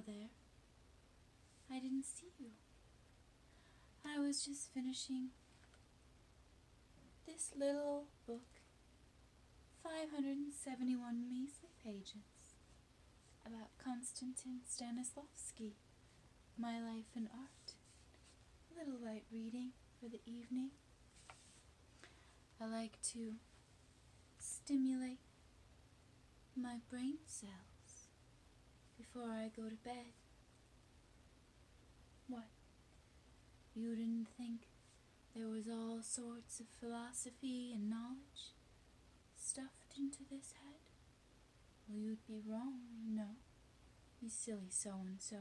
Hello there. I didn't see you. I was just finishing this little book, 571 measly pages, about Konstantin Stanislavski, My Life in Art. A little light reading for the evening. I like to stimulate my brain cells before I go to bed. What? You didn't think there was all sorts of philosophy and knowledge stuffed into this head? Well, you'd be wrong, you know. You silly so-and-so.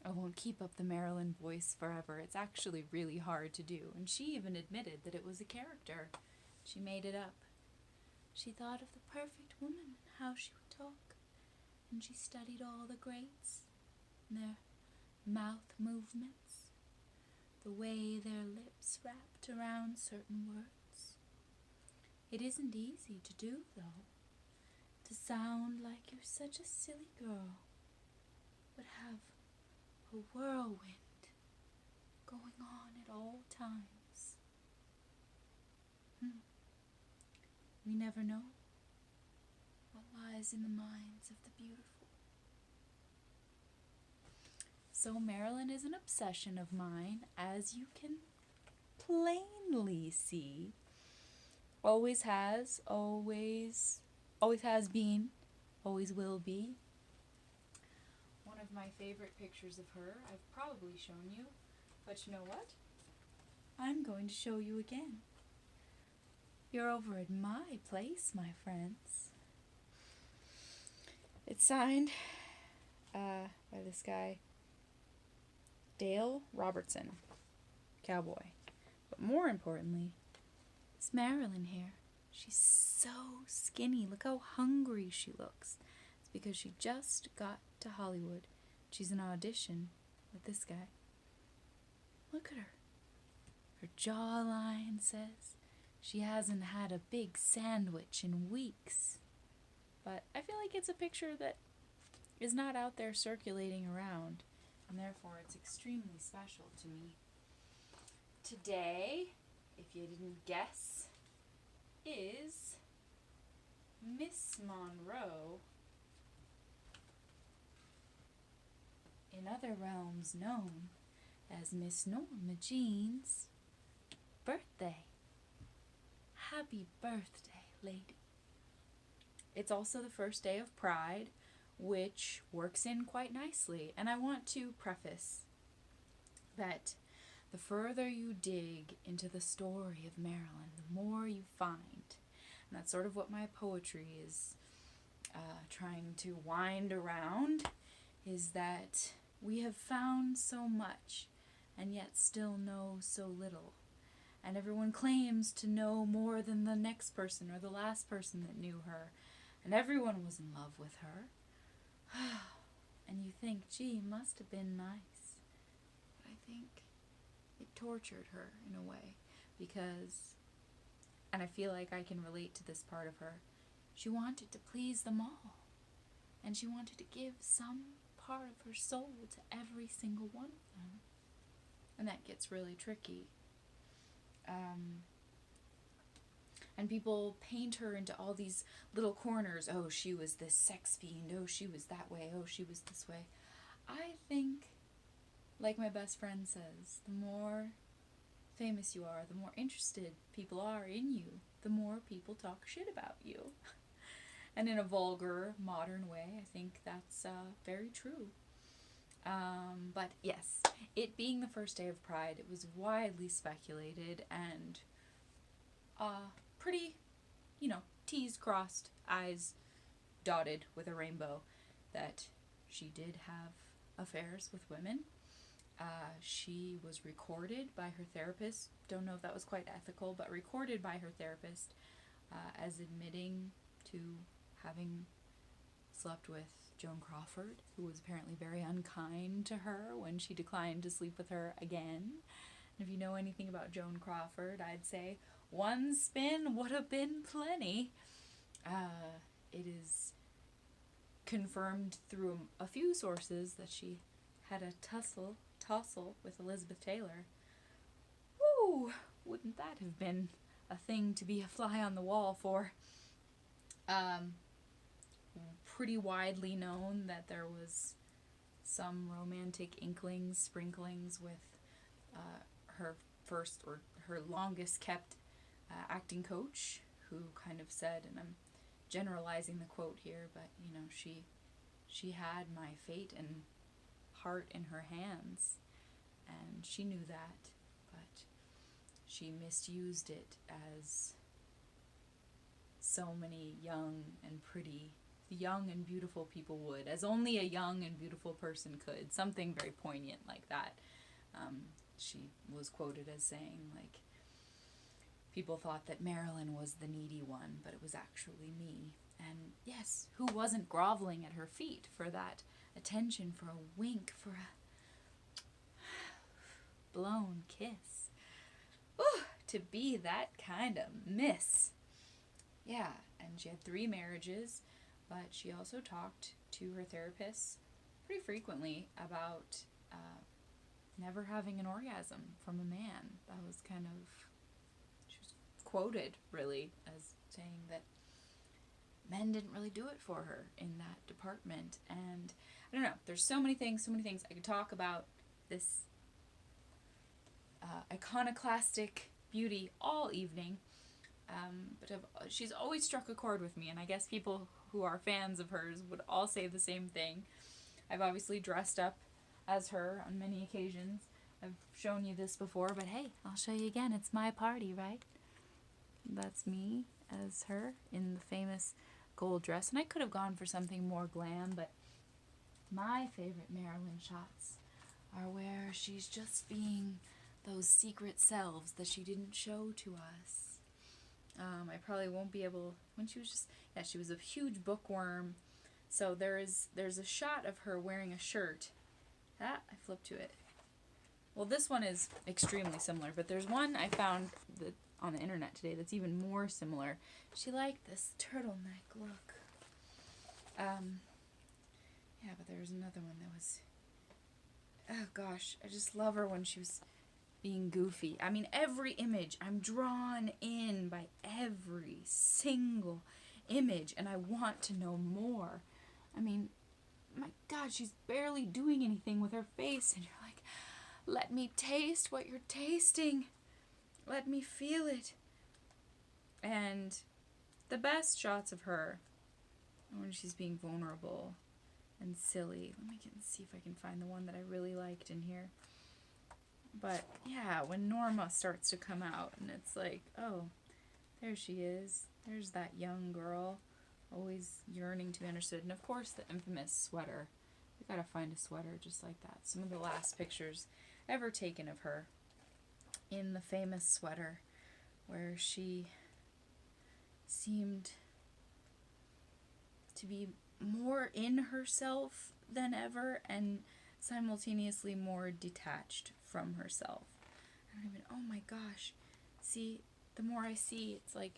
I won't keep up the Marilyn voice forever. It's actually really hard to do, and she even admitted that it was a character. She made it up. She thought of the perfect woman and how she would talk, and she studied all the greats and their mouth movements, the way their lips wrapped around certain words. It isn't easy to do, though, to sound like you're such a silly girl, but have a whirlwind going on at all times. We never know what lies in the minds of the beautiful. So Marilyn is an obsession of mine, as you can plainly see. Always has been, always will be. One of my favorite pictures of her I've probably shown you, but you know what? I'm going to show you again. You're over at my place, my friends. It's signed by this guy, Dale Robertson, cowboy. But more importantly, it's Marilyn here. She's so skinny. Look how hungry she looks. It's because she just got to Hollywood. She's in audition with this guy. Look at her. Her jawline says she hasn't had a big sandwich in weeks. But I feel like it's a picture that is not out there circulating around, and therefore it's extremely special to me. Today, if you didn't guess, is Miss Monroe, in other realms known as Miss Norma Jean's birthday. Happy birthday, lady. It's also the first day of Pride, which works in quite nicely. And I want to preface that the further you dig into the story of Marilyn, the more you find. And that's sort of what my poetry is trying to wind around, is that we have found so much and yet still know so little. And everyone claims to know more than the next person or the last person that knew her. And everyone was in love with her. And you think, gee, must have been nice. But I think it tortured her in a way, because, and I feel like I can relate to this part of her, she wanted to please them all. And she wanted to give some part of her soul to every single one of them. And that gets really tricky. And people paint her into all these little corners. Oh, she was this sex fiend. Oh, she was that way. Oh, she was this way. I think, like my best friend says, the more famous you are, the more interested people are in you, the more people talk shit about you. And in a vulgar, modern way, I think that's very true. But yes, it being the first day of Pride, it was widely speculated and pretty, T's crossed, I's dotted with a rainbow, that she did have affairs with women. She was recorded by her therapist. Don't know if that was quite ethical, but recorded by her therapist as admitting to having slept with Joan Crawford, who was apparently very unkind to her when she declined to sleep with her again. And if you know anything about Joan Crawford, I'd say one spin would have been plenty. It is confirmed through a few sources that she had a tussle with Elizabeth Taylor. Woo! Wouldn't that have been a thing to be a fly on the wall for? Pretty widely known that there was some romantic inklings, sprinklings with her first or her longest kept acting coach, who kind of said, and I'm generalizing the quote here, but you know, she had my fate and heart in her hands, and she knew that, but she misused it as so many young and beautiful people would, as only a young and beautiful person could. Something very poignant like that. She was quoted as saying, like, people thought that Marilyn was the needy one, but it was actually me. And yes, who wasn't groveling at her feet for that attention, for a wink, for a blown kiss? Ooh, to be that kind of miss. Yeah, and she had 3 marriages, but she also talked to her therapist pretty frequently about never having an orgasm from a man. That was kind of, she was quoted really as saying that men didn't really do it for her in that department. And I don't know, there's so many things I could talk about this iconoclastic beauty all evening. But she's always struck a chord with me, and I guess people who are fans of hers would all say the same thing. I've obviously dressed up as her on many occasions. I've shown you this before, but hey, I'll show you again. It's my party, right? That's me as her in the famous gold dress, and I could have gone for something more glam, but my favorite Marilyn shots are where she's just being those secret selves that she didn't show to us. I probably won't be able, when she was just, yeah, she was a huge bookworm. So there's a shot of her wearing a shirt. I flipped to it. Well, this one is extremely similar, but there's one I found that on the internet today that's even more similar. She liked this turtleneck look. Yeah, but there was another one that was, oh gosh, I just love her when she was being goofy. I mean, every image, I'm drawn in by every single image, and I want to know more. I mean, my God, she's barely doing anything with her face, and you're like, let me taste what you're tasting. Let me feel it. And the best shots of her are when she's being vulnerable and silly. Let me see if I can find the one that I really liked in here. But yeah, when Norma starts to come out, and it's like, oh, there she is. There's that young girl, always yearning to be understood. And of course, the infamous sweater. We gotta find a sweater just like that. Some of the last pictures ever taken of her in the famous sweater, where she seemed to be more in herself than ever, and simultaneously more detached from herself. I don't even, oh my gosh. See, the more I see, it's like,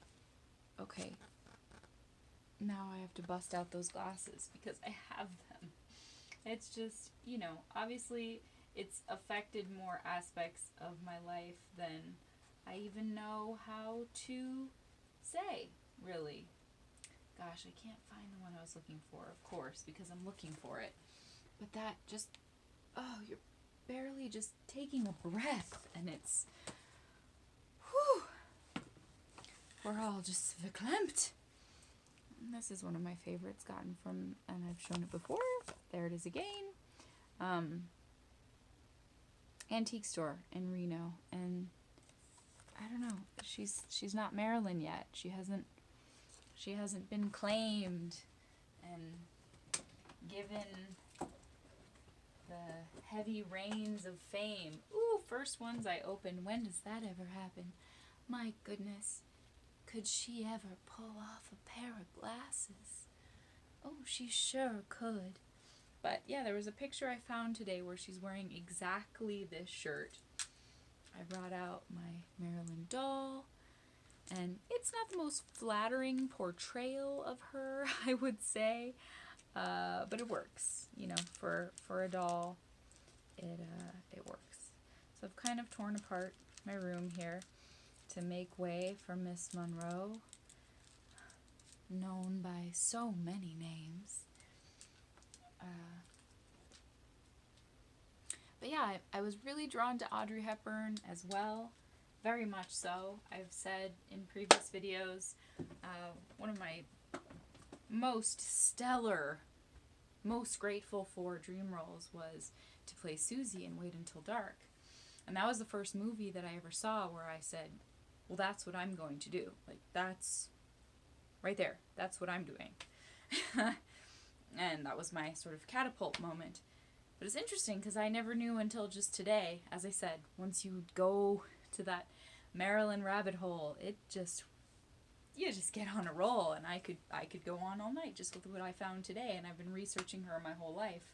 okay, now I have to bust out those glasses because I have them. It's just, you know, obviously it's affected more aspects of my life than I even know how to say, really. Gosh, I can't find the one I was looking for, of course, because I'm looking for it. But that just, oh, you're barely just taking a breath, and it's, whew, we're all just verklempt. And this is one of my favorites, gotten from, and I've shown it before, there it is again, antique store in Reno, and I don't know, she's not Marilyn yet. She hasn't been claimed and given the heavy reins of fame. Ooh, first ones I opened. When does that ever happen? My goodness. Could she ever pull off a pair of glasses? Oh, she sure could. But yeah, there was a picture I found today where she's wearing exactly this shirt. I brought out my Marilyn doll, and it's not the most flattering portrayal of her, I would say. But it works, you know, for a doll, it works. So I've kind of torn apart my room here to make way for Miss Monroe, known by so many names. But yeah, I was really drawn to Audrey Hepburn as well, very much so. I've said in previous videos, one of my most stellar, most grateful for dream roles was to play Susie in Wait Until Dark. And that was the first movie that I ever saw where I said, well, that's what I'm going to do. Like, that's right there. That's what I'm doing. And that was my sort of catapult moment. But it's interesting because I never knew until just today, as I said, once you go to that Marilyn rabbit hole, you just get on a roll, and I could go on all night just with what I found today, and I've been researching her my whole life.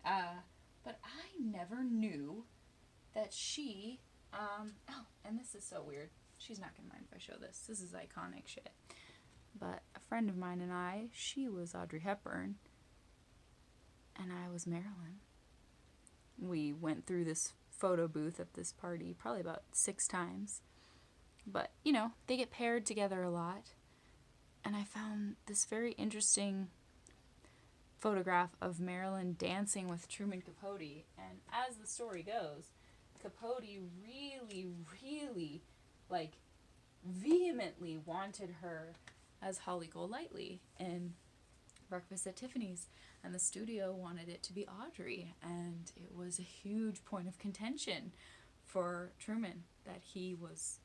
But I never knew that she, and this is so weird. She's not gonna mind if I show this. This is iconic shit. But a friend of mine and I, she was Audrey Hepburn, and I was Marilyn. We went through this photo booth at this party probably about 6 times. But, you know, they get paired together a lot. And I found this very interesting photograph of Marilyn dancing with Truman Capote. And as the story goes, Capote really, really, like, vehemently wanted her as Holly Golightly in Breakfast at Tiffany's, and the studio wanted it to be Audrey, and it was a huge point of contention for Truman that he was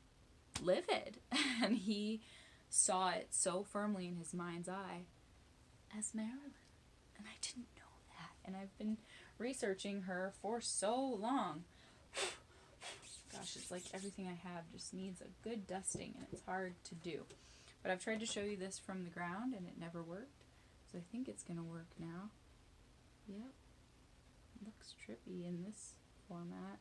livid, and he saw it so firmly in his mind's eye as Marilyn, and I didn't know that, and I've been researching her for so long. Gosh, it's like everything I have just needs a good dusting, and it's hard to do. But I've tried to show you this from the ground, and it never worked. So I think it's going to work now. Yep. Looks trippy in this format.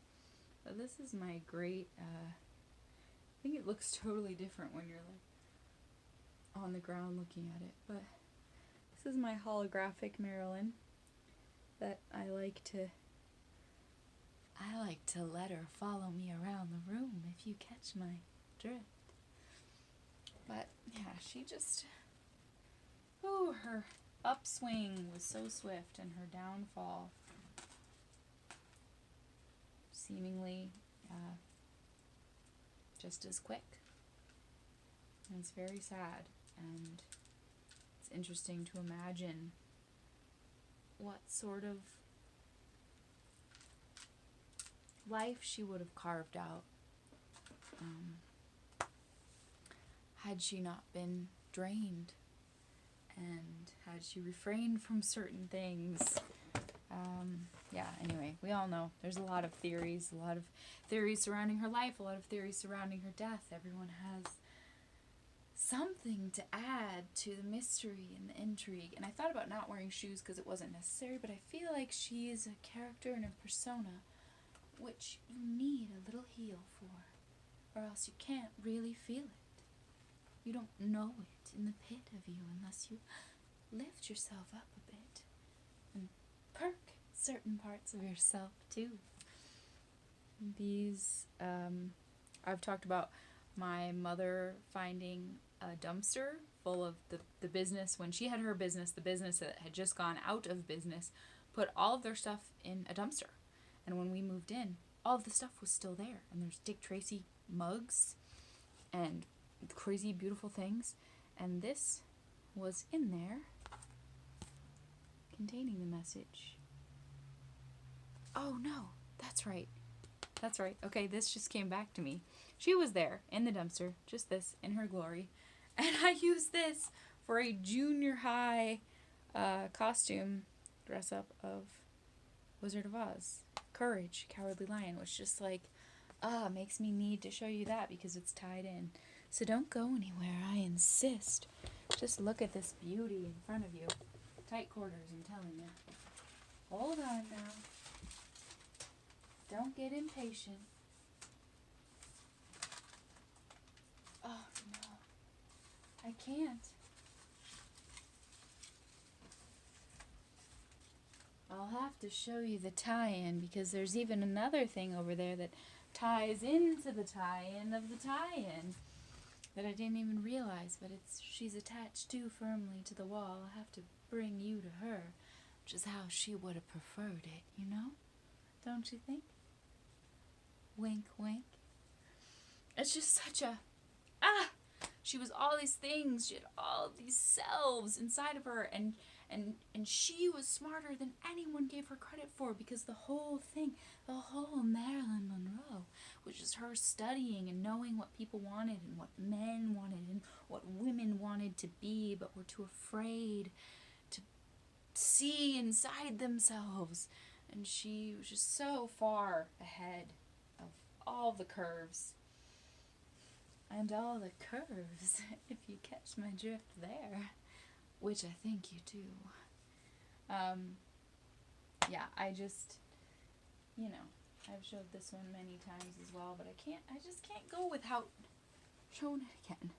But this is my great, I think it looks totally different when you're like on the ground looking at it. But this is my holographic Marilyn that I like to let her follow me around the room, if you catch my drift. But yeah, she just, her upswing was so swift, and her downfall seemingly just as quick. And it's very sad, and it's interesting to imagine what sort of life she would have carved out had she not been drained, and had she refrained from certain things. Yeah, anyway, we all know there's a lot of theories surrounding her life, a lot of theories surrounding her death. Everyone has something to add to the mystery and the intrigue. And I thought about not wearing shoes because it wasn't necessary, but I feel like she is a character and a persona which you need a little heel for, or else you can't really feel it. You don't know it in the pit of you unless you lift yourself up a bit and perk certain parts of yourself too. These, I've talked about my mother finding a dumpster full of the business. When she had her business, the business that had just gone out of business, put all of their stuff in a dumpster. And when we moved in, all of the stuff was still there. And there's Dick Tracy mugs and crazy beautiful things. And this was in there containing the message. Oh no, that's right. That's right. Okay, this just came back to me. She was there in the dumpster, just this, in her glory. And I used this for a junior high costume dress up of Wizard of Oz. Courage, Cowardly Lion, which just like, makes me need to show you that because it's tied in. So don't go anywhere, I insist. Just look at this beauty in front of you. Tight quarters, I'm telling you. Hold on now. Don't get impatient. Oh, no. I can't. have to show you the tie-in, because there's even another thing over there that ties into the tie-in of the tie-in that I didn't even realize, but she's attached too firmly to the wall. I'll have to bring you to her, which is how she would have preferred it, you know? Don't you think? Wink, wink. It's just such a... She was all these things. She had all of these selves inside of her, and she was smarter than anyone gave her credit for, because the whole thing, the whole Marilyn Monroe, was just her studying and knowing what people wanted and what men wanted and what women wanted to be but were too afraid to see inside themselves. And she was just so far ahead of all the curves. And all the curves, if you catch my drift there, which I think you do. Yeah, I just, I've showed this one many times as well, but I just can't go without showing it again.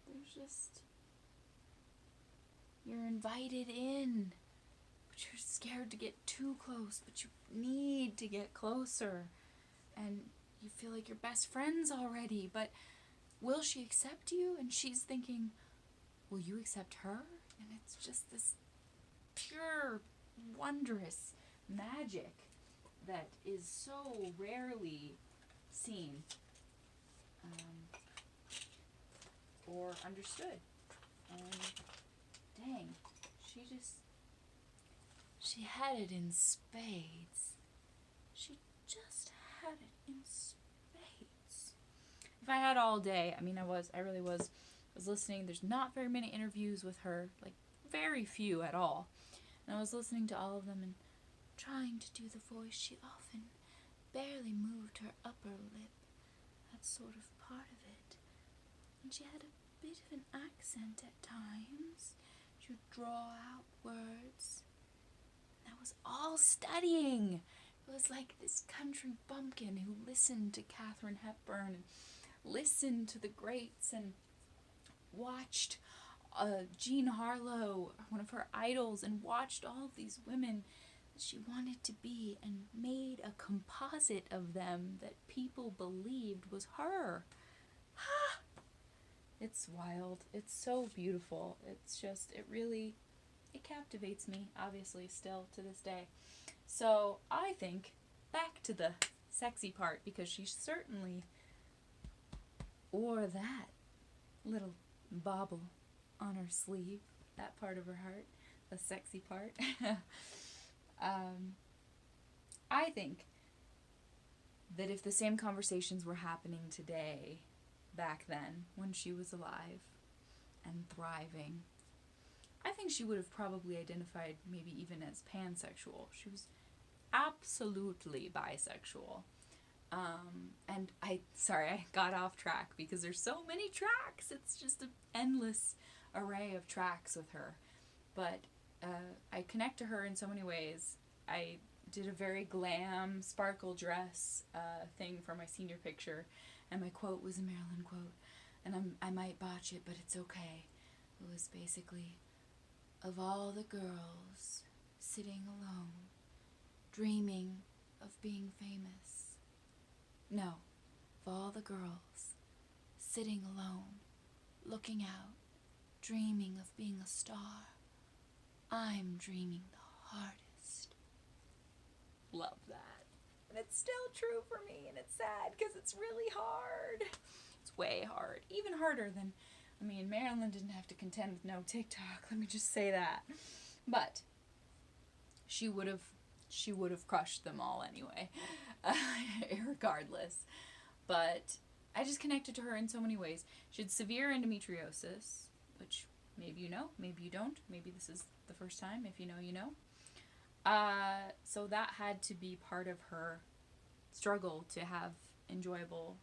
There's just, you're invited in, but you're scared to get too close, but you need to get closer. And you feel like you're best friends already, but will she accept you? And she's thinking, will you accept her? And it's just this pure, wondrous magic that is so rarely seen or understood. And dang, she had it in spades. She just had it in spades. If I had all day, I really was listening. There's not very many interviews with her, like very few at all. And I was listening to all of them and trying to do the voice. She often barely moved her upper lip. That's sort of part of it. And she had a bit of an accent at times. She would draw out words. That was all studying. It was like this country bumpkin who listened to Katharine Hepburn and listened to the greats and watched Jean Harlow, one of her idols, and watched all of these women that she wanted to be and made a composite of them that people believed was her. It's wild. It's so beautiful. It's just, it captivates me, obviously, still to this day. So I think back to the sexy part, because she certainly wore that little bauble on her sleeve, that part of her heart, the sexy part. I think that if the same conversations were happening today, back then, when she was alive and thriving, I think she would have probably identified maybe even as pansexual. She was absolutely bisexual. And I got off track because there's so many tracks. It's just an endless array of tracks with her. But I connect to her in so many ways. I did a very glam, sparkle dress thing for my senior picture, and my quote was a Marilyn quote. And I might botch it, but it's okay. It was basically, of all the girls sitting alone, dreaming of being famous. No, of all the girls sitting alone, looking out, dreaming of being a star, I'm dreaming the hardest. Love that. And it's still true for me, and it's sad because it's really hard. It's way hard. Even harder than, Marilyn didn't have to contend with no TikTok, let me just say that. But she would have crushed them all anyway, regardless. But I just connected to her in so many ways. She had severe endometriosis, which maybe you know, maybe you don't. Maybe this is the first time. If you know, you know. So that had to be part of her struggle to have enjoyable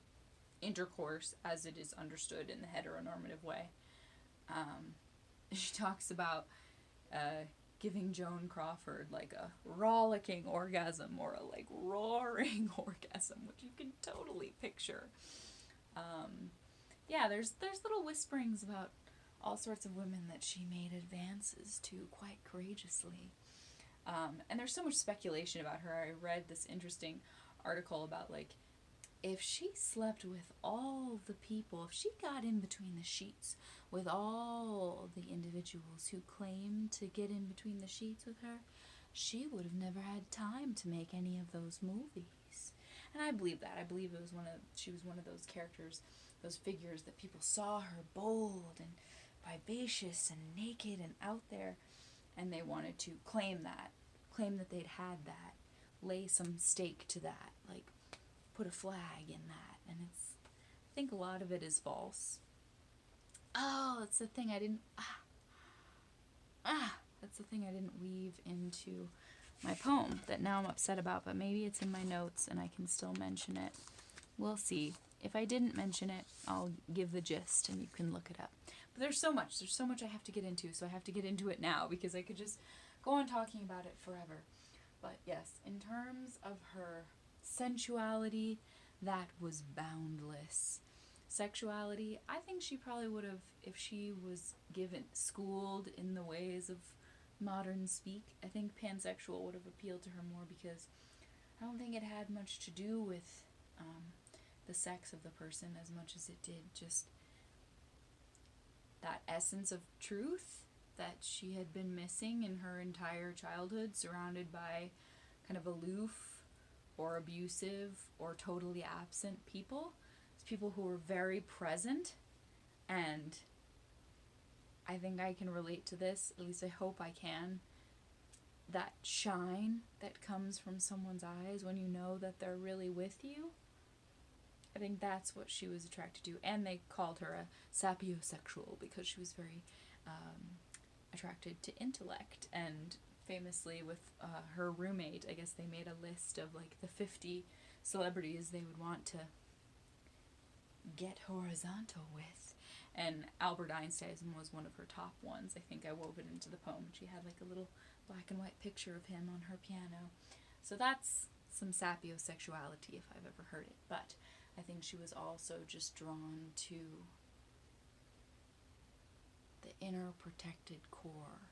intercourse as it is understood in the heteronormative way. She talks about giving Joan Crawford like a rollicking orgasm or a like roaring orgasm, which you can totally picture. Yeah, there's little whisperings about all sorts of women that she made advances to quite courageously. And there's so much speculation about her. I read this interesting article about, like, if she slept with all the people, if she got in between the sheets with all the individuals who claimed to get in between the sheets with her, she would have never had time to make any of those movies. And I believe that. I believe she was one of those characters, those figures that people saw her bold and vivacious and naked and out there, and they wanted to claim that they'd had that, lay some stake to that, like put a flag in that. And I think a lot of it is false. Oh, that's the thing I didn't that's the thing I didn't weave into my poem that now I'm upset about, but maybe it's in my notes and I can still mention it. We'll see. If I didn't mention it, I'll give the gist and you can look it up. But there's so much I have to get into, so I have to get into it now because I could just go on talking about it forever. But yes, in terms of her sensuality, that was boundless. Sexuality, I think she probably would have, if she was schooled in the ways of modern speak, I think pansexual would have appealed to her more, because I don't think it had much to do with the sex of the person as much as it did just that essence of truth that she had been missing in her entire childhood, surrounded by kind of aloof or abusive or totally absent people. It's people who were very present, and I think I can relate to this, at least I hope I can. That shine that comes from someone's eyes when you know that they're really with you. I think that's what she was attracted to. And they called her a sapiosexual because she was very attracted to intellect. And famously with her roommate, I guess they made a list of like the 50 celebrities they would want to get horizontal with. And Albert Einstein was one of her top ones. I think I wove it into the poem. She had like a little black and white picture of him on her piano. So that's some sapiosexuality if I've ever heard it. But I think she was also just drawn to the inner protected core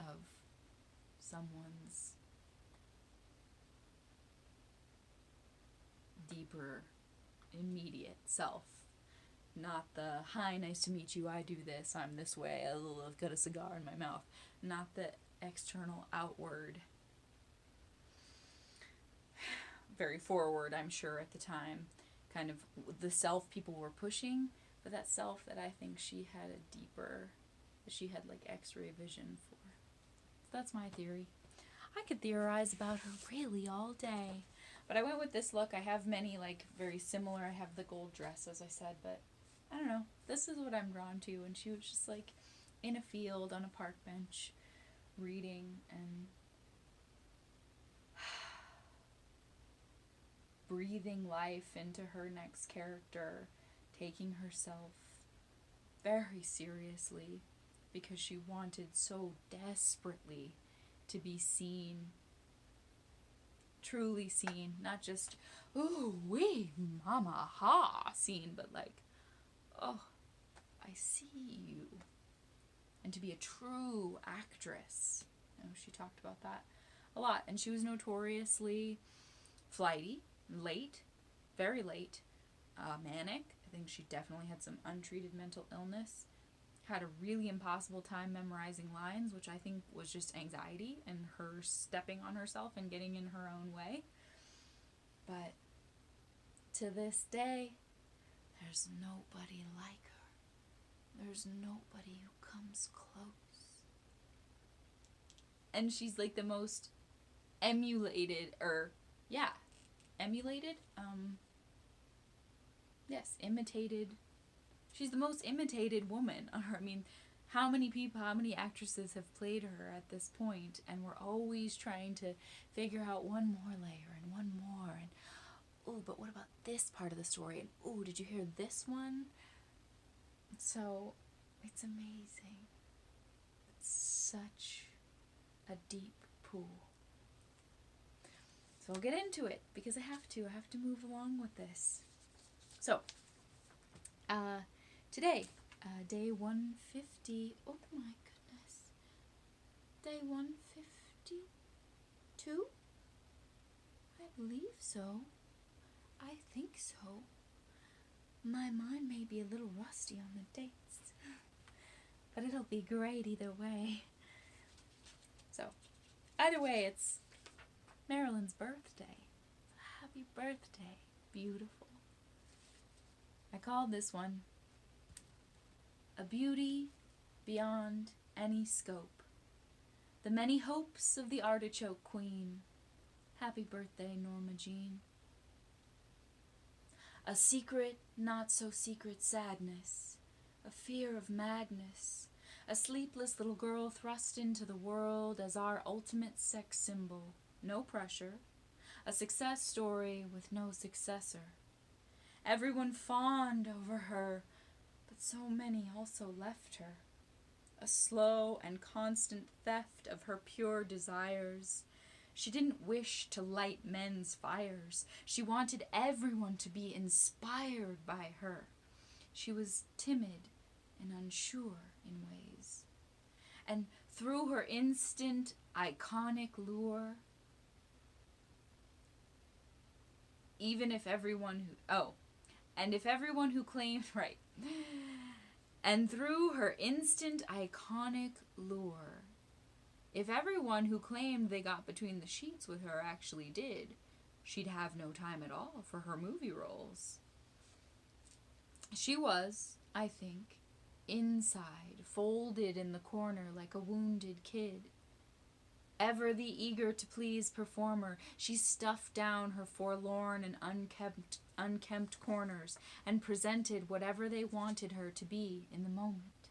of someone's deeper, immediate self. Not the, hi, nice to meet you, I do this, I'm this way, I've got a cigar in my mouth. Not the external, outward, very forward, I'm sure, at the time, kind of the self people were pushing, but that self that I think she had a deeper, she had like x-ray vision for. So that's my theory. I could theorize about her really all day. But I went with this look. I have many like very similar. I have the gold dress, as I said, but I don't know. This is what I'm drawn to. And she was just like in a field on a park bench reading and breathing life into her next character, taking herself very seriously because she wanted so desperately to be seen, truly seen, not just, ooh, wee, mama, ha, seen, but like, oh, I see you. And to be a true actress. You know, she talked about that a lot. And she was notoriously flighty, late, very late, manic. I think she definitely had some untreated mental illness. Had a really impossible time memorizing lines, which I think was just anxiety and her stepping on herself and getting in her own way. But to this day, there's nobody like her. There's nobody who comes close. And she's like the most emulated, imitated. She's the most imitated woman on her. I mean, how many actresses have played her at this point, and we're always trying to figure out one more layer and one more, and oh, but what about this part of the story? And oh, did you hear this one? So, it's amazing. It's such a deep pool. So I'll get into it because I have to move along with this. So, today Day 150. Oh my goodness. Day 152? I believe so. I think so. My mind may be a little rusty on the dates, but it'll be great either way. So, either way, it's Marilyn's birthday. Happy birthday, beautiful. I called this one A Beauty Beyond Any Scope. The Many Hopes of the Artichoke Queen. Happy birthday, Norma Jean. A secret, not so secret sadness, a fear of madness, a sleepless little girl thrust into the world as our ultimate sex symbol. No pressure. A success story with no successor. Everyone fawned over her, but so many also left her. A slow and constant theft of her pure desires. She didn't wish to light men's fires. She wanted everyone to be inspired by her. She was timid and unsure in ways. And through her instant, iconic lure, if everyone who claimed, right. And through her instant, iconic lure, if everyone who claimed they got between the sheets with her actually did, she'd have no time at all for her movie roles. She was, I think, inside, folded in the corner like a wounded kid. Ever the eager to please performer, she stuffed down her forlorn and unkempt corners and presented whatever they wanted her to be in the moment.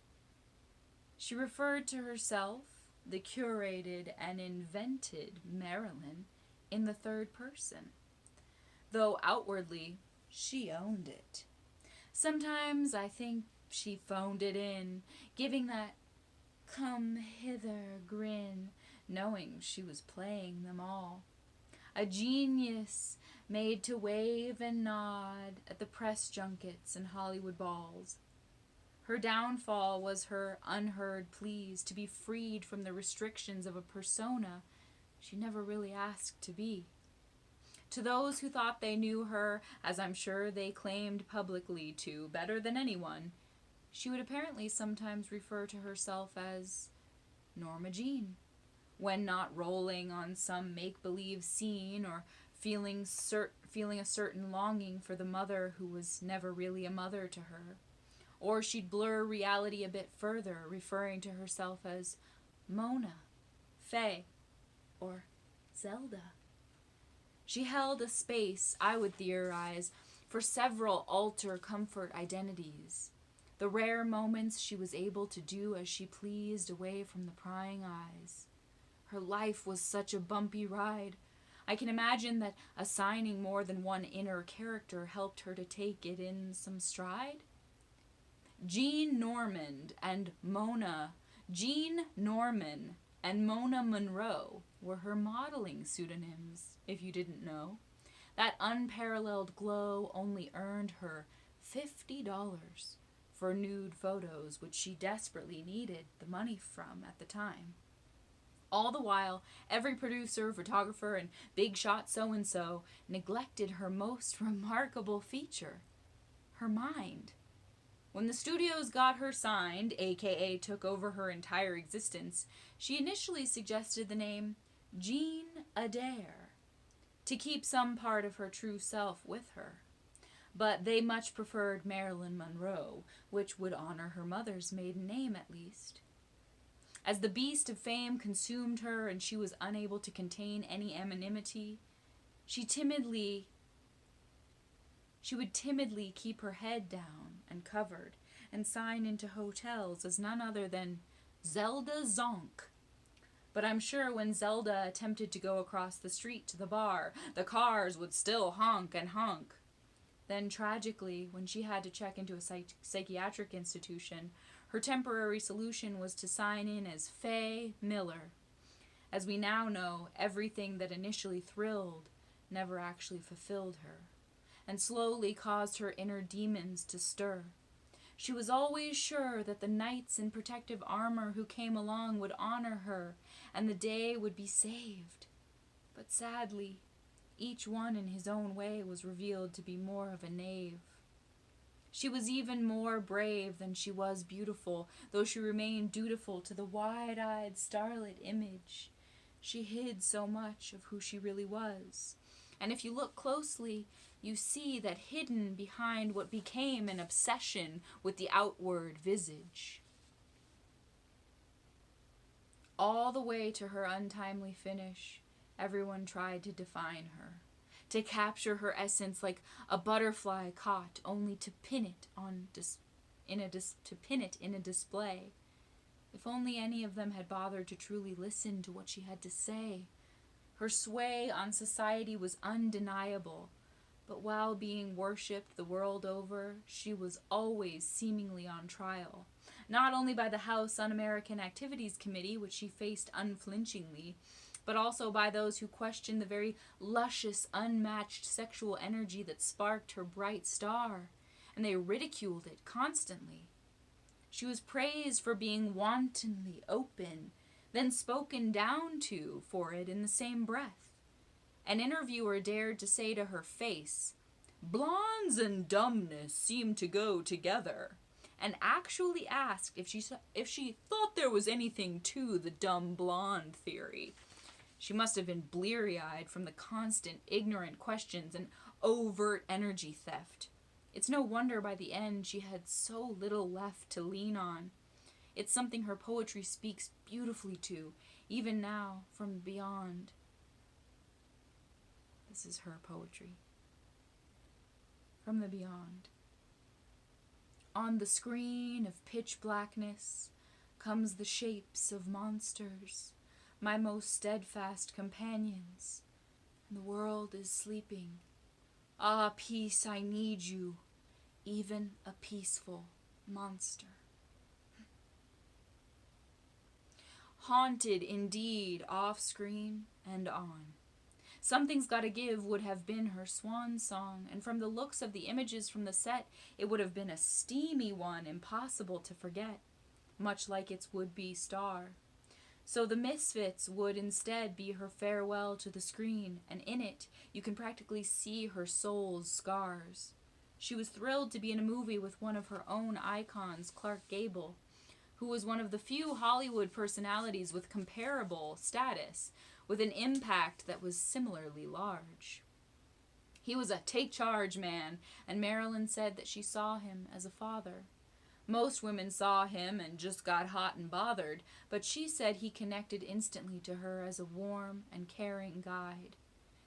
She referred to herself, the curated and invented Marilyn, in the third person, though outwardly she owned it. Sometimes I think she phoned it in, giving that come hither grin, knowing she was playing them all. A genius made to wave and nod at the press junkets and Hollywood balls. Her downfall was her unheard pleas to be freed from the restrictions of a persona she never really asked to be. To those who thought they knew her, as I'm sure they claimed publicly to, better than anyone, she would apparently sometimes refer to herself as Norma Jean, when not rolling on some make-believe scene or feeling a certain longing for the mother who was never really a mother to her. Or she'd blur reality a bit further, referring to herself as Mona, Faye, or Zelda. She held a space, I would theorize, for several alter comfort identities. The rare moments she was able to do as she pleased away from the prying eyes. Her life was such a bumpy ride. I can imagine that assigning more than one inner character helped her to take it in some stride. Jean Norman and Mona Monroe were her modeling pseudonyms, if you didn't know. That unparalleled glow only earned her $50 for nude photos, which she desperately needed the money from at the time. All the while, every producer, photographer, and big shot so-and-so neglected her most remarkable feature, her mind. When the studios got her signed, aka took over her entire existence, she initially suggested the name Jean Adair to keep some part of her true self with her. But they much preferred Marilyn Monroe, which would honor her mother's maiden name at least. As the beast of fame consumed her and she was unable to contain any anonymity, she would timidly keep her head down and covered and sign into hotels as none other than Zelda Zonk. But I'm sure when Zelda attempted to go across the street to the bar, the cars would still honk and honk. Then, tragically, when she had to check into a psychiatric institution, her temporary solution was to sign in as Faye Miller. As we now know, everything that initially thrilled never actually fulfilled her, and slowly caused her inner demons to stir. She was always sure that the knights in protective armor who came along would honor her, and the day would be saved. But sadly, each one in his own way was revealed to be more of a knave. She was even more brave than she was beautiful, though she remained dutiful to the wide-eyed starlit image. She hid so much of who she really was. And if you look closely, you see that hidden behind what became an obsession with the outward visage. All the way to her untimely finish, everyone tried to define her, to capture her essence like a butterfly caught, only to pin it in a display. If only any of them had bothered to truly listen to what she had to say. Her sway on society was undeniable, but while being worshipped the world over, she was always seemingly on trial, not only by the House Un-American Activities Committee, which she faced unflinchingly, but also by those who questioned the very luscious, unmatched sexual energy that sparked her bright star, and they ridiculed it constantly. She was praised for being wantonly open, then spoken down to for it in the same breath. An interviewer dared to say to her face, "Blondes and dumbness seem to go together," and actually asked if she thought there was anything to the dumb blonde theory. She must have been bleary-eyed from the constant ignorant questions and overt energy theft. It's no wonder by the end she had so little left to lean on. It's something her poetry speaks beautifully to, even now, from beyond. This is her poetry. From the beyond. On the screen of pitch blackness comes the shapes of monsters, my most steadfast companions, and the world is sleeping. Ah, peace, I need you, even a peaceful monster. Haunted indeed, off-screen and on. Something's Gotta Give would have been her swan song, and from the looks of the images from the set, it would have been a steamy one, impossible to forget, much like its would-be star. So The Misfits would instead be her farewell to the screen, and in it, you can practically see her soul's scars. She was thrilled to be in a movie with one of her own icons, Clark Gable, who was one of the few Hollywood personalities with comparable status, with an impact that was similarly large. He was a take-charge man, and Marilyn said that she saw him as a father. Most women saw him and just got hot and bothered, but she said he connected instantly to her as a warm and caring guide.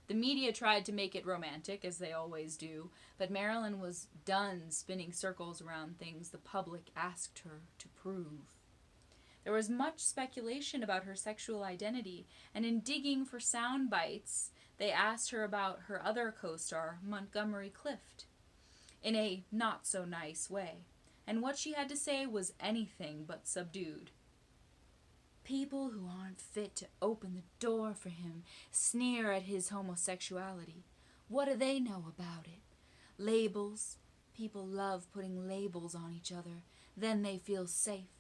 The media tried to make it romantic, as they always do, but Marilyn was done spinning circles around things the public asked her to prove. There was much speculation about her sexual identity, and in digging for sound bites, they asked her about her other co-star, Montgomery Clift, in a not-so-nice way, and what she had to say was anything but subdued. People who aren't fit to open the door for him sneer at his homosexuality. What do they know about it? Labels. People love putting labels on each other. Then they feel safe.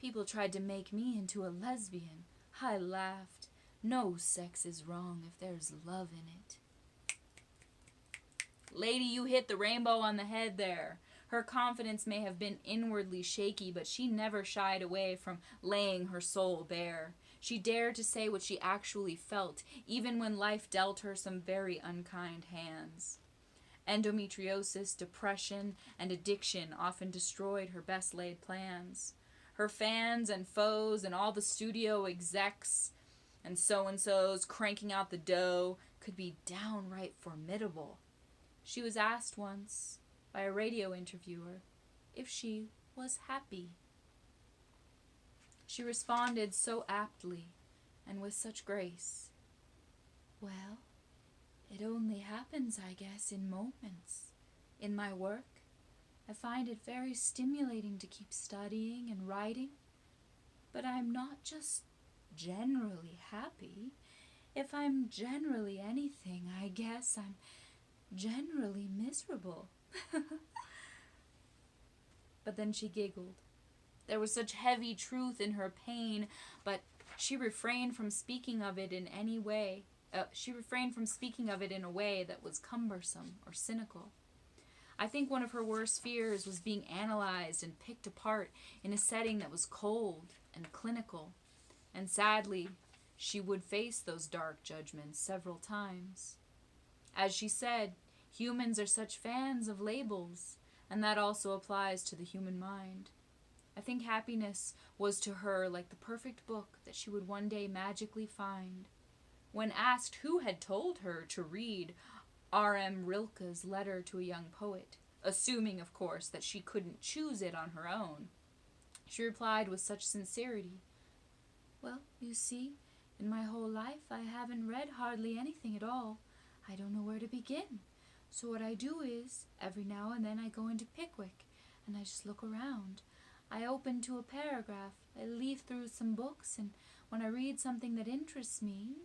People tried to make me into a lesbian. I laughed. No sex is wrong if there's love in it. Lady, you hit the rainbow on the head there. Her confidence may have been inwardly shaky, but she never shied away from laying her soul bare. She dared to say what she actually felt, even when life dealt her some very unkind hands. Endometriosis, depression, and addiction often destroyed her best-laid plans. Her fans and foes and all the studio execs and so-and-sos cranking out the dough could be downright formidable. She was asked once by a radio interviewer if she was happy. She responded so aptly and with such grace. Well, it only happens, I guess, in moments. In my work, I find it very stimulating to keep studying and writing, but I'm not just generally happy. If I'm generally anything, I guess I'm generally miserable. But then she giggled. There was such heavy truth in her pain, but she refrained from speaking of it in any way. She refrained from speaking of it in a way that was cumbersome or cynical. I think one of her worst fears was being analyzed and picked apart in a setting that was cold and clinical. And sadly, she would face those dark judgments several times. As she said, humans are such fans of labels, and that also applies to the human mind. I think happiness was to her like the perfect book that she would one day magically find. When asked who had told her to read R.M. Rilke's Letter to a Young Poet, assuming, of course, that she couldn't choose it on her own, she replied with such sincerity, "Well, you see, in my whole life I haven't read hardly anything at all. I don't know where to begin. So what I do is, every now and then I go into Pickwick, and I just look around. I open to a paragraph, I leaf through some books, and when I read something that interests me...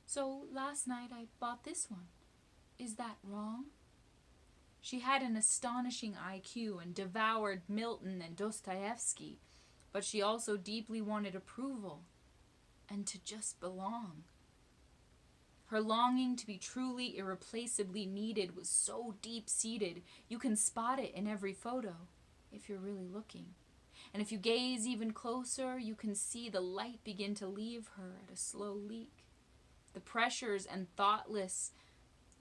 So last night I bought this one. Is that wrong?" She had an astonishing IQ and devoured Milton and Dostoevsky, but she also deeply wanted approval and to just belong. Her longing to be truly, irreplaceably needed was so deep-seated, you can spot it in every photo, if you're really looking. And if you gaze even closer, you can see the light begin to leave her at a slow leak. The pressures and thoughtless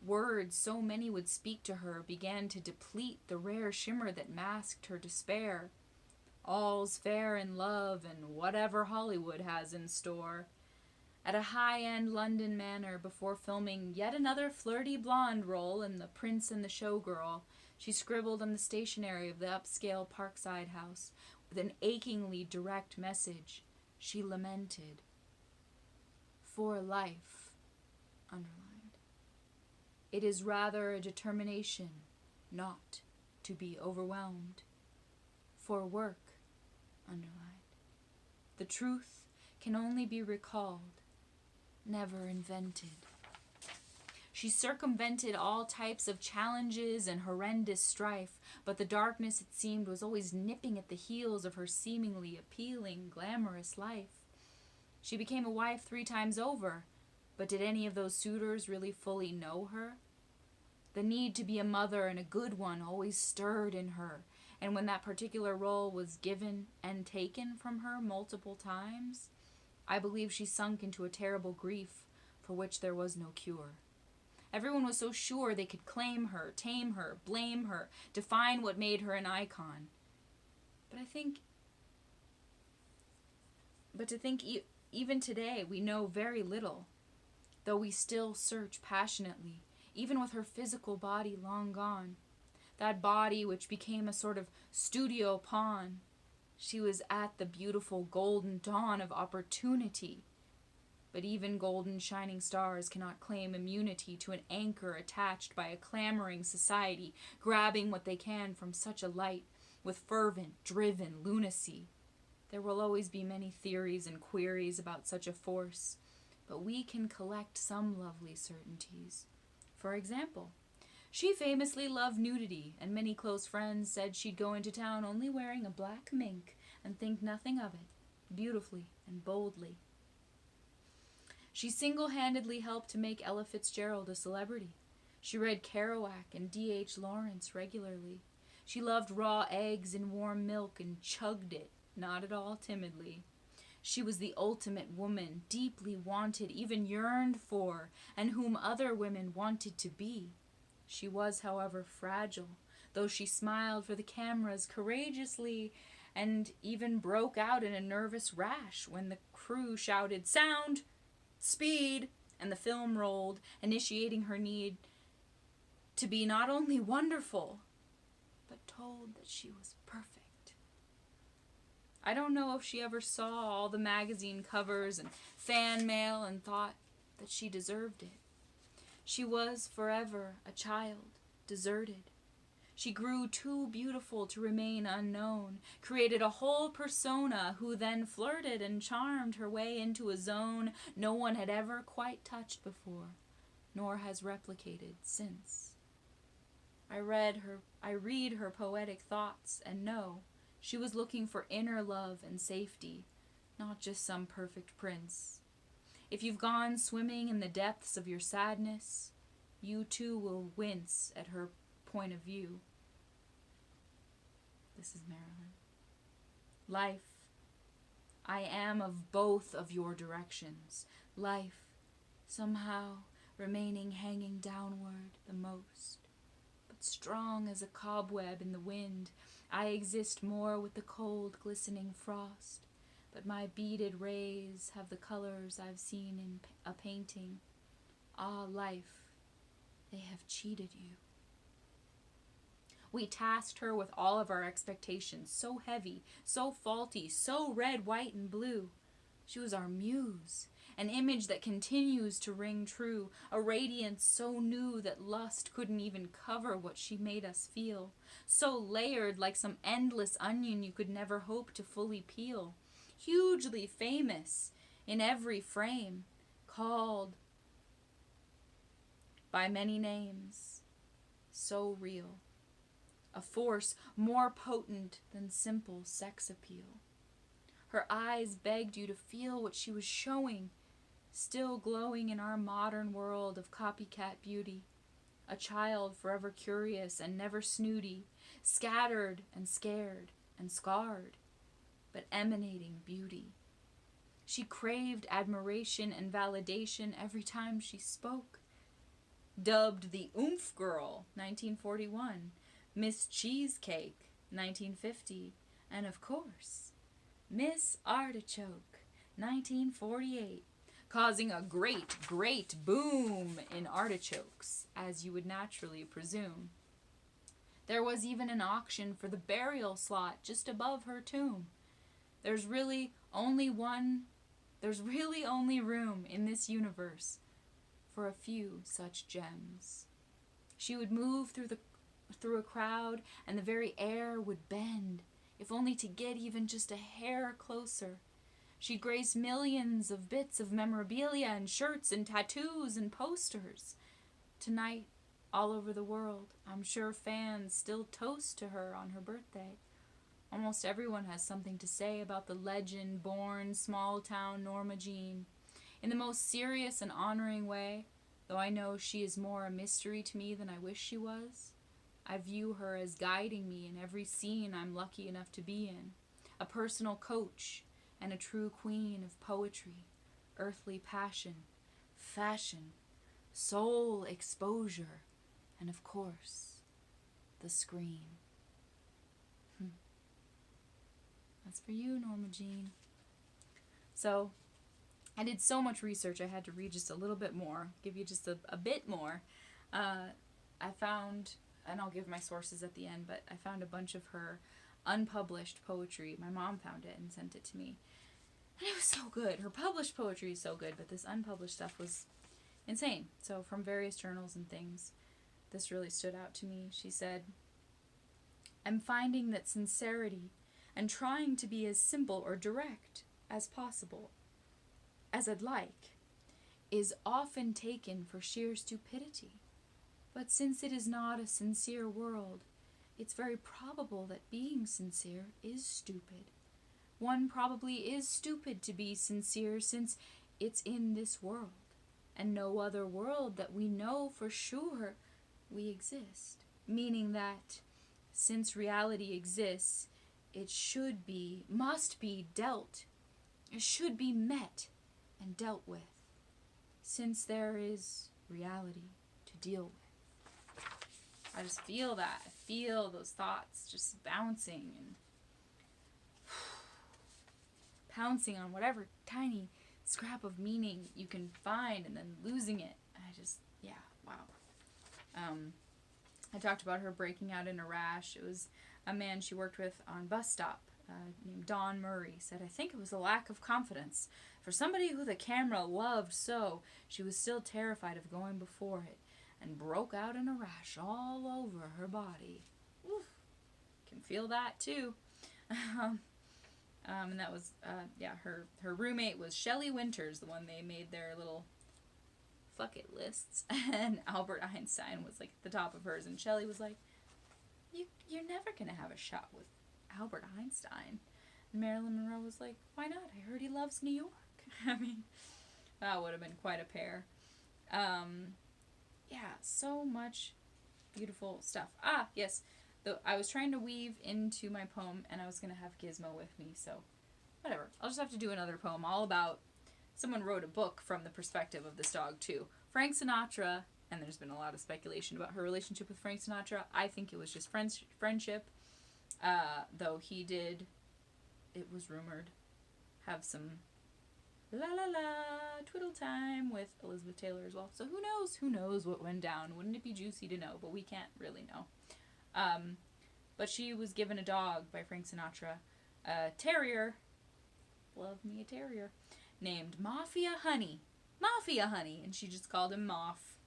words so many would speak to her began to deplete the rare shimmer that masked her despair. All's fair in love and whatever Hollywood has in store. At a high-end London manor, before filming yet another flirty blonde role in The Prince and the Showgirl, she scribbled on the stationery of the upscale Parkside house with an achingly direct message. She lamented, "For life," underlined. "It is rather a determination not to be overwhelmed. For work," underlined. "The truth can only be recalled, never invented." She circumvented all types of challenges and horrendous strife, but the darkness, it seemed, was always nipping at the heels of her seemingly appealing, glamorous life. She became a wife 3 times over, but did any of those suitors really fully know her? The need to be a mother, and a good one, always stirred in her, and when that particular role was given and taken from her multiple times, I believe she sunk into a terrible grief for which there was no cure. Everyone was so sure they could claim her, tame her, blame her, define what made her an icon. But to think even today we know very little, though we still search passionately, even with her physical body long gone. That body which became a sort of studio pawn. She was at the beautiful golden dawn of opportunity. But even golden shining stars cannot claim immunity to an anchor attached by a clamoring society, grabbing what they can from such a light with fervent, driven lunacy. There will always be many theories and queries about such a force, but we can collect some lovely certainties. For example, she famously loved nudity, and many close friends said she'd go into town only wearing a black mink and think nothing of it, beautifully and boldly. She single-handedly helped to make Ella Fitzgerald a celebrity. She read Kerouac and D.H. Lawrence regularly. She loved raw eggs in warm milk and chugged it, not at all timidly. She was the ultimate woman, deeply wanted, even yearned for, and whom other women wanted to be. She was, however, fragile, though she smiled for the cameras courageously and even broke out in a nervous rash when the crew shouted, "Sound! Speed!" and the film rolled, initiating her need to be not only wonderful, but told that she was perfect. I don't know if she ever saw all the magazine covers and fan mail and thought that she deserved it. She was forever a child, deserted. She grew too beautiful to remain unknown, created a whole persona who then flirted and charmed her way into a zone no one had ever quite touched before, nor has replicated since. I read her poetic thoughts and know she was looking for inner love and safety, not just some perfect prince. If you've gone swimming in the depths of your sadness, you too will wince at her point of view. This is Marilyn. Life, I am of both of your directions. Life, somehow remaining hanging downward the most, but strong as a cobweb in the wind. I exist more with the cold, glistening frost, but my beaded rays have the colors I've seen in a painting. Ah, life, they have cheated you. We tasked her with all of our expectations, so heavy, so faulty, so red, white, and blue. She was our muse, an image that continues to ring true, a radiance so new that lust couldn't even cover what she made us feel, so layered like some endless onion you could never hope to fully peel, hugely famous in every frame, called by many names, so real. A force more potent than simple sex appeal. Her eyes begged you to feel what she was showing, still glowing in our modern world of copycat beauty. A child forever curious and never snooty, scattered and scared and scarred, but emanating beauty. She craved admiration and validation every time she spoke. Dubbed the Oomph Girl, 1941, Miss Cheesecake, 1950, and of course, Miss Artichoke, 1948, causing a great, great boom in artichokes, as you would naturally presume. There was even an auction for the burial slot just above her tomb. There's really only room in this universe for a few such gems. She would move through a crowd, and the very air would bend, if only to get even just a hair closer. She'd grace millions of bits of memorabilia and shirts and tattoos and posters. Tonight, all over the world, I'm sure fans still toast to her on her birthday. Almost everyone has something to say about the legend-born small-town Norma Jean. In the most serious and honoring way, though I know she is more a mystery to me than I wish she was, I view her as guiding me in every scene I'm lucky enough to be in, a personal coach and a true queen of poetry, earthly passion, fashion, soul exposure, and of course, the scream. That's for you, Norma Jean. So, I did so much research, I had to read just a little bit more, give you just a bit more. I found, and I'll give my sources at the end, but I found a bunch of her unpublished poetry. My mom found it and sent it to me. And it was so good. Her published poetry is so good, but this unpublished stuff was insane. So from various journals and things, this really stood out to me. She said, I'm finding that sincerity and trying to be as simple or direct as possible, as I'd like, is often taken for sheer stupidity. But since it is not a sincere world, it's very probable that being sincere is stupid. One probably is stupid to be sincere since it's in this world, and no other world that we know for sure we exist. Meaning that since reality exists, it must be dealt. It should be met and dealt with, since there is reality to deal with. I just feel that. I feel those thoughts just bouncing and pouncing on whatever tiny scrap of meaning you can find and then losing it. Wow. I talked about her breaking out in a rash. It was a man she worked with on bus stop named Don Murray. Said, I think it was a lack of confidence. For somebody who the camera loved so, she was still terrified of going before it, and broke out in a rash all over her body. Oof. Can feel that too. And that was, her roommate was Shelley Winters, the one they made their little bucket lists, and Albert Einstein was like at the top of hers, and Shelley was like, you're never gonna have a shot with Albert Einstein. And Marilyn Monroe was like, why not? I heard he loves New York. I mean, that would have been quite a pair. Yeah, so much beautiful stuff. Ah, yes. I was trying to weave into my poem, and I was going to have Gizmo with me, so whatever. I'll just have to do another poem all about... Someone wrote a book from the perspective of this dog, too. Frank Sinatra, and there's been a lot of speculation about her relationship with Frank Sinatra. I think it was just friendship, though he did, it was rumored, have some la la la twiddle time with Elizabeth Taylor as well. So who knows what went down. Wouldn't it be juicy to know? But we can't really know. But she was given a dog by Frank Sinatra, a terrier, love me a terrier, named Mafia Honey, and she just called him Moff.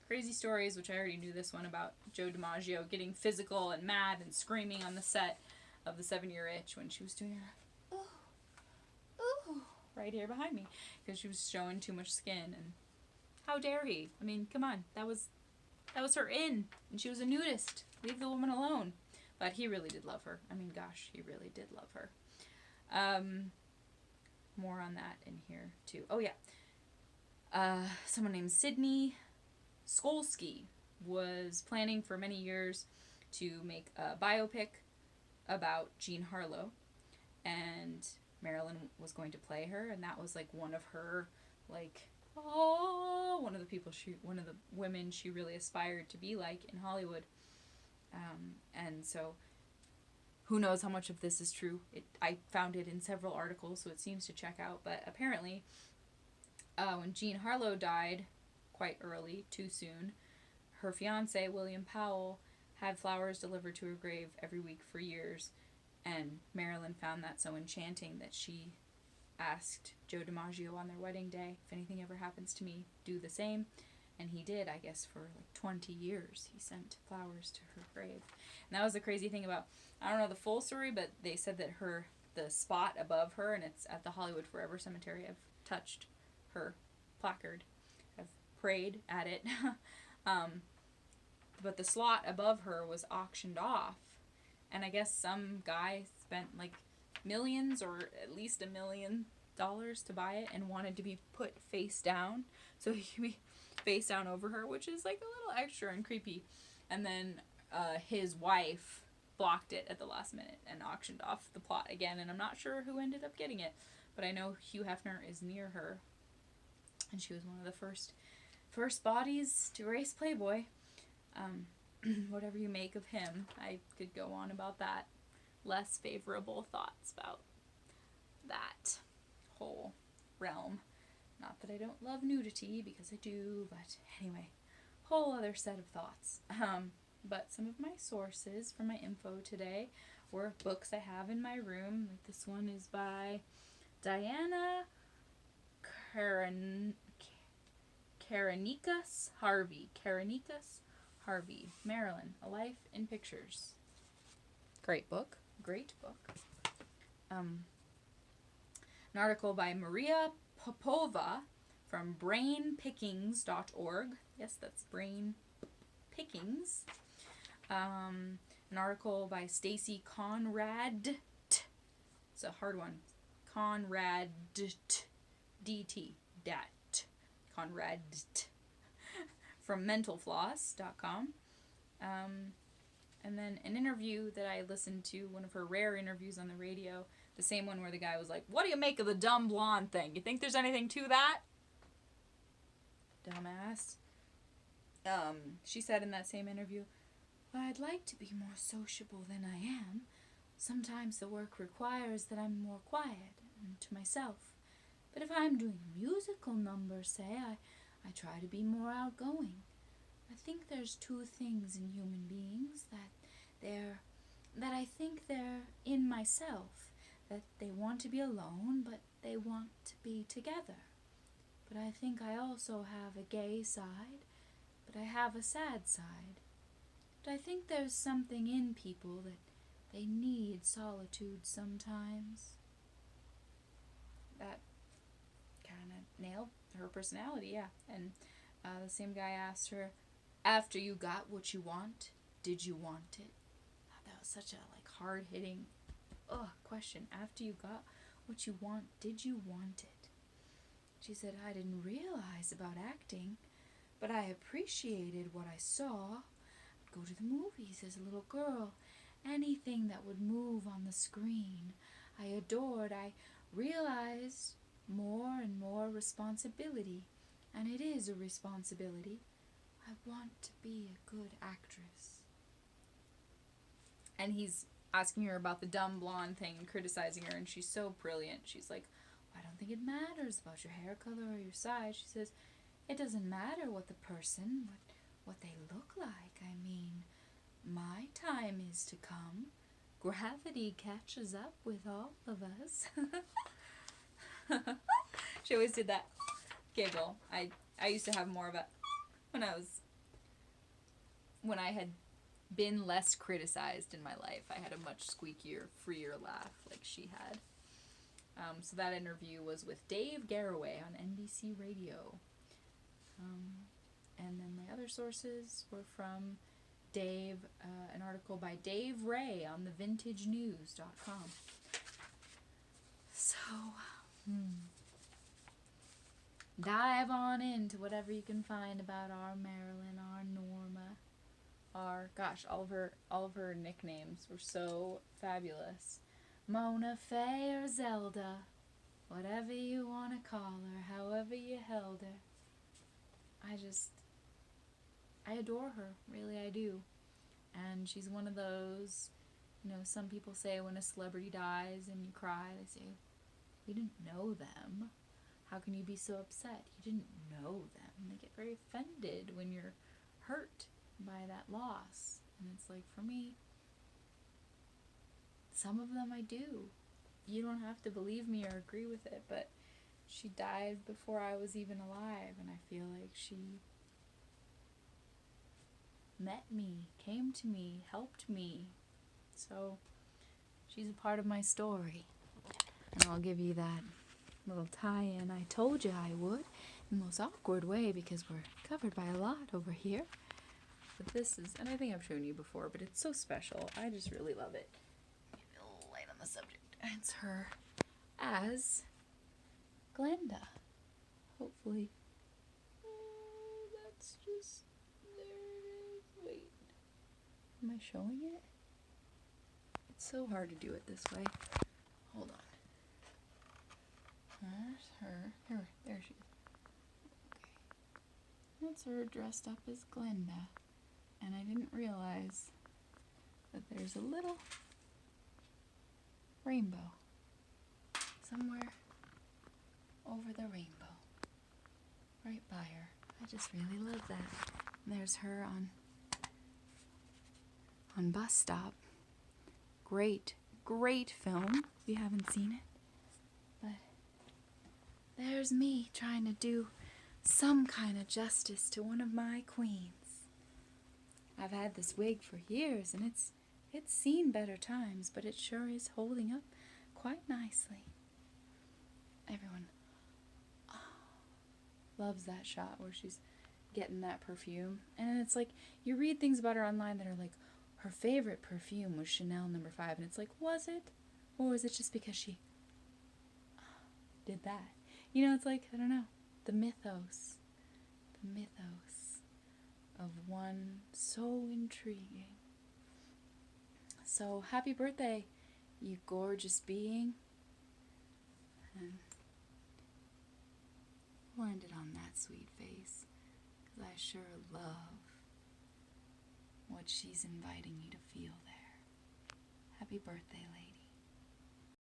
Crazy stories, which I already knew this one about Joe DiMaggio getting physical and mad and screaming on the set of The 7-Year Itch when she was doing her, ooh, right here behind me, because she was showing too much skin, and how dare he? I mean, come on, that was her in, and she was a nudist. Leave the woman alone. But he really did love her. I mean, gosh, he really did love her. More on that in here, too. Oh, yeah. Someone named Sydney Skolsky was planning for many years to make a biopic about Jean Harlow, and Marilyn was going to play her, and that was, like, one of her, like... one of the women she really aspired to be like in Hollywood. And so who knows how much of this is true. I found it in several articles, so it seems to check out. But apparently, when Jean Harlow died quite early, too soon, her fiance, William Powell, had flowers delivered to her grave every week for years. And Marilyn found that so enchanting that she asked Joe DiMaggio on their wedding day, if anything ever happens to me, do the same. And he did, I guess, for like 20 years. He sent flowers to her grave. And that was the crazy thing about, I don't know the full story, but they said that the spot above her, and it's at the Hollywood Forever Cemetery, I've touched her placard. I've prayed at it. But the slot above her was auctioned off. And I guess some guy spent like millions, or at least $1 million to buy it, and wanted to be put face down, so he could be face down over her, which is like a little extra and creepy. And then his wife blocked it at the last minute and auctioned off the plot again, and I'm not sure who ended up getting it, but I know Hugh Hefner is near her, and she was one of the first bodies to race Playboy. Whatever you make of him, I could go on about that. Less favorable thoughts about that whole realm. Not that I don't love nudity, because I do, but anyway, whole other set of thoughts. But some of my sources for my info today were books I have in my room. Like this one is by Diana Karanikas Harvey. Marilyn, A Life in Pictures. Great book. An article by Maria Popova from brainpickings.org. Yes, that's brain pickings. An article by Stacy Conrad. It's a hard one. Conrad DT. Dat. Conrad from mentalfloss.com. And then an interview that I listened to, one of her rare interviews on the radio, the same one where the guy was like, what do you make of the dumb blonde thing? You think there's anything to that? Dumbass. She said in that same interview, well, I'd like to be more sociable than I am. Sometimes the work requires that I'm more quiet and to myself. But if I'm doing a musical number, say, I try to be more outgoing. I think there's two things in human beings that I think they're in myself, that they want to be alone, but they want to be together. But I think I also have a gay side, but I have a sad side. But I think there's something in people that they need solitude sometimes. That kind of nailed her personality, yeah. And the same guy asked her, after you got what you want, did you want it? That was such a like hard-hitting question. After you got what you want, did you want it? She said, I didn't realize about acting, but I appreciated what I saw. I'd go to the movies as a little girl. Anything that would move on the screen, I adored. I realized more and more responsibility, and it is a responsibility. I want to be a good actress. And he's asking her about the dumb blonde thing and criticizing her, and she's so brilliant. She's like, I don't think it matters about your hair color or your size. She says, it doesn't matter what the person, what they look like. I mean, my time is to come. Gravity catches up with all of us. She always did that giggle. I used to have more of a when I had been less criticized in my life. I had a much squeakier, freer laugh like she had. So that interview was with Dave Garroway on NBC Radio. And then my other sources were from Dave, an article by Dave Ray on thevintagenews.com. So, dive on into whatever you can find about our Marilyn, our Norma, all of her nicknames were so fabulous. Mona, Faye, or Zelda, whatever you want to call her, however you held her. I adore her, really I do. And she's one of those, some people say when a celebrity dies and you cry, they say, we didn't know them. How can you be so upset? You didn't know them. And they get very offended when you're hurt by that loss. And it's like, for me, some of them I do. You don't have to believe me or agree with it, but she died before I was even alive, and I feel like she met me, came to me, helped me. So she's a part of my story. And I'll give you that little tie-in I told you I would, in the most awkward way because we're covered by a lot over here. But this is, and I think I've shown you before, but it's so special. I just really love it. Maybe a little light on the subject. It's her as Glenda. Hopefully. Oh, that's just, there it is. Wait. Am I showing it? It's so hard to do it this way. Hold on. There's her. There she is. Okay. That's her dressed up as Glenda. And I didn't realize that there's a little rainbow somewhere over the rainbow. Right by her. I just really love that. And there's her on Bus Stop. Great film if you haven't seen it. But there's me trying to do some kind of justice to one of my queens. I've had this wig for years, and it's seen better times, but it sure is holding up quite nicely. Everyone loves that shot where she's getting that perfume. And it's like, you read things about her online that are like, her favorite perfume was Chanel No. 5, and it's like, was it? Or was it just because she did that? It's like, I don't know, the mythos of one so intriguing. So, happy birthday, you gorgeous being. And we'll end it on that sweet face, because I sure love what she's inviting you to feel there. Happy birthday, lady.